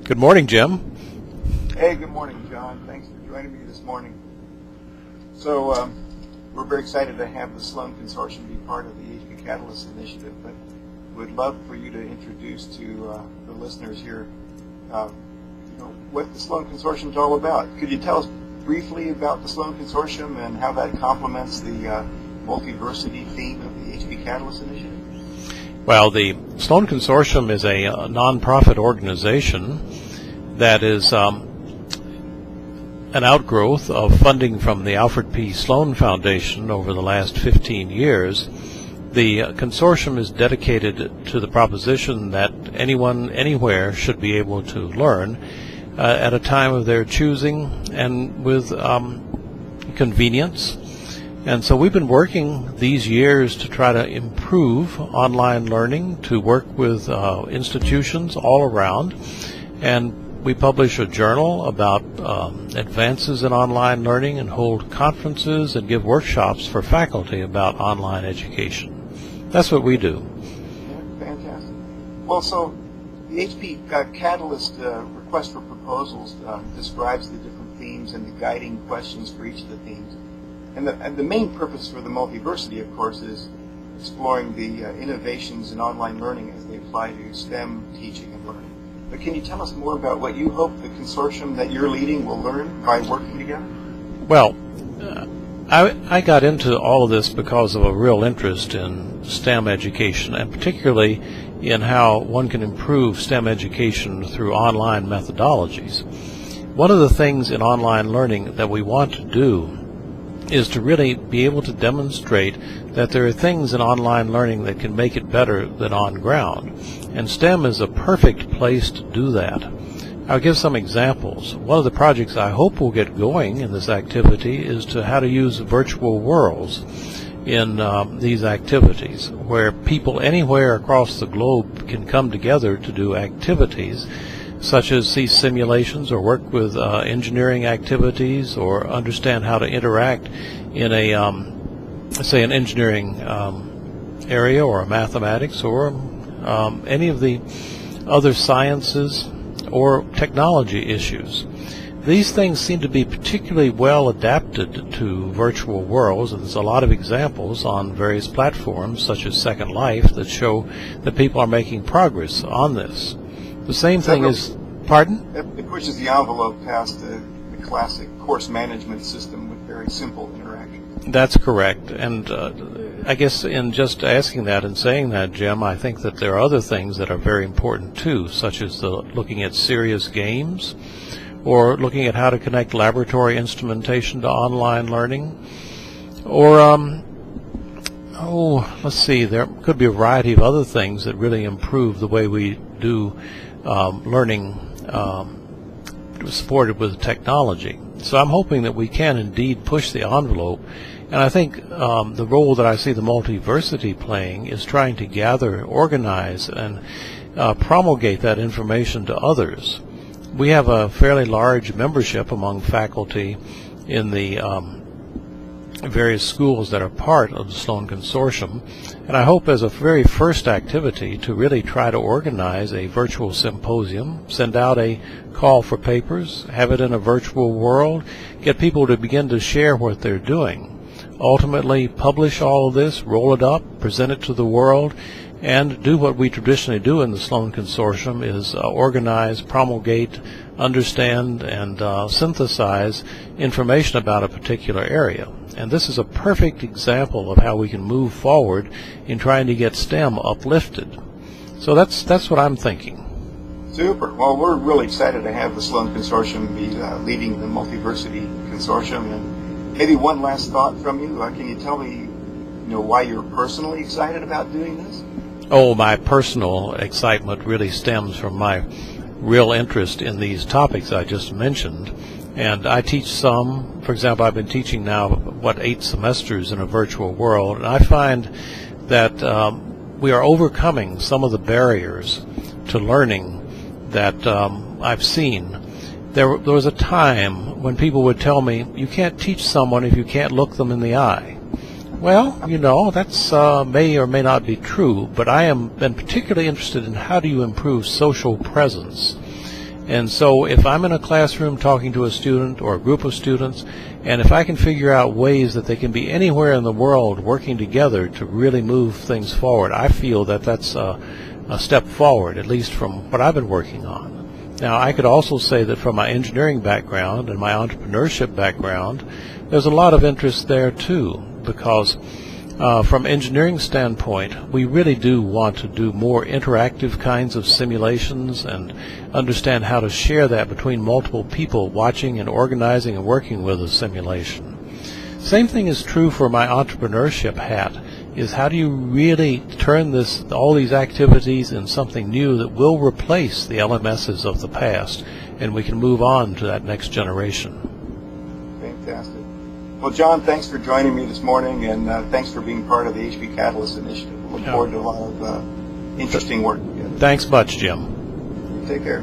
Good morning, Jim. Hey, good morning, John. Thanks for joining me this morning. So, we're very excited to have the Sloan Consortium be part of the HP Catalyst Initiative, but would love for you to introduce to the listeners here what the Sloan Consortium is all about. Could you tell us briefly about the Sloan Consortium and how that complements the multiversity theme of the HP Catalyst Initiative? Well, the Sloan Consortium is a nonprofit organization that is an outgrowth of funding from the Alfred P. Sloan Foundation over the last 15 years. The consortium is dedicated to the proposition that anyone, anywhere should be able to learn at a time of their choosing and with convenience. And so we've been working these years to try to improve online learning, to work with institutions all around. And we publish a journal about advances in online learning and hold conferences and give workshops for faculty about online education. That's what we do. Yeah, fantastic. Well, so the HP Catalyst request for proposals describes the different themes and the guiding questions for each of the themes. And the main purpose for the multiversity, of course, is exploring the innovations in online learning as they apply to STEM teaching and learning. But can you tell us more about what you hope the consortium that you're leading will learn by working together? Well, I got into all of this because of a real interest in STEM education, and particularly in how one can improve STEM education through online methodologies. One of the things in online learning that we want to do is to really be able to demonstrate that there are things in online learning that can make it better than on ground. And STEM is a perfect place to do that. I'll give some examples. One of the projects I hope will get going in this activity is to how to use virtual worlds in these activities, where people anywhere across the globe can come together to do activities such as see simulations or work with engineering activities or understand how to interact in a, say, an engineering area or a mathematics or any of the other sciences or technology issues. These things seem to be particularly well adapted to virtual worlds, and there's a lot of examples on various platforms such as Second Life that show that people are making progress on this. The same thing is, pardon? It pushes the envelope past the classic course management system with very simple interactions. That's correct. And I guess in just asking that and saying that, Jim, I think that there are other things that are very important too, such as looking at serious games or looking at how to connect laboratory instrumentation to online learning. Or, let's see, there could be a variety of other things that really improve the way we do learning supported with technology. So I'm hoping that we can indeed push the envelope, and I think the role that I see the multiversity playing is trying to gather, organize, and promulgate that information to others. We have a fairly large membership among faculty in the various schools that are part of the Sloan Consortium, and I hope as a very first activity to really try to organize a virtual symposium, send out a call for papers, have it in a virtual world, get people to begin to share what they're doing, ultimately publish all of this, roll it up, present it to the world, and do what we traditionally do in the Sloan Consortium is organize, promulgate, understand, and synthesize information about a particular area. And this is a perfect example of how we can move forward in trying to get STEM uplifted. So that's what I'm thinking. Super. Well, we're really excited to have the Sloan Consortium be leading the Multiversity Consortium. And maybe one last thought from you. Can you tell me, why you're personally excited about doing this? Oh, my personal excitement really stems from my real interest in these topics I just mentioned. And I teach some. For example, I've been teaching now, 8 semesters in a virtual world, and I find that we are overcoming some of the barriers to learning that I've seen. There was a time when people would tell me, you can't teach someone if you can't look them in the eye. Well, that's may or may not be true, but I am been particularly interested in how do you improve social presence. And so if I'm in a classroom talking to a student or a group of students, and if I can figure out ways that they can be anywhere in the world working together to really move things forward, I feel that that's a step forward, at least from what I've been working on. Now, I could also say that from my engineering background and my entrepreneurship background, there's a lot of interest there too, because from engineering standpoint, we really do want to do more interactive kinds of simulations and understand how to share that between multiple people watching and organizing and working with a simulation. Same thing is true for my entrepreneurship hat, is how do you really turn all these activities in something new that will replace the LMSs of the past, and we can move on to that next generation. Fantastic. Well, John, thanks for joining me this morning, and thanks for being part of the HP Catalyst Initiative. We look forward to a lot of interesting work together. Thanks much, Jim. Take care.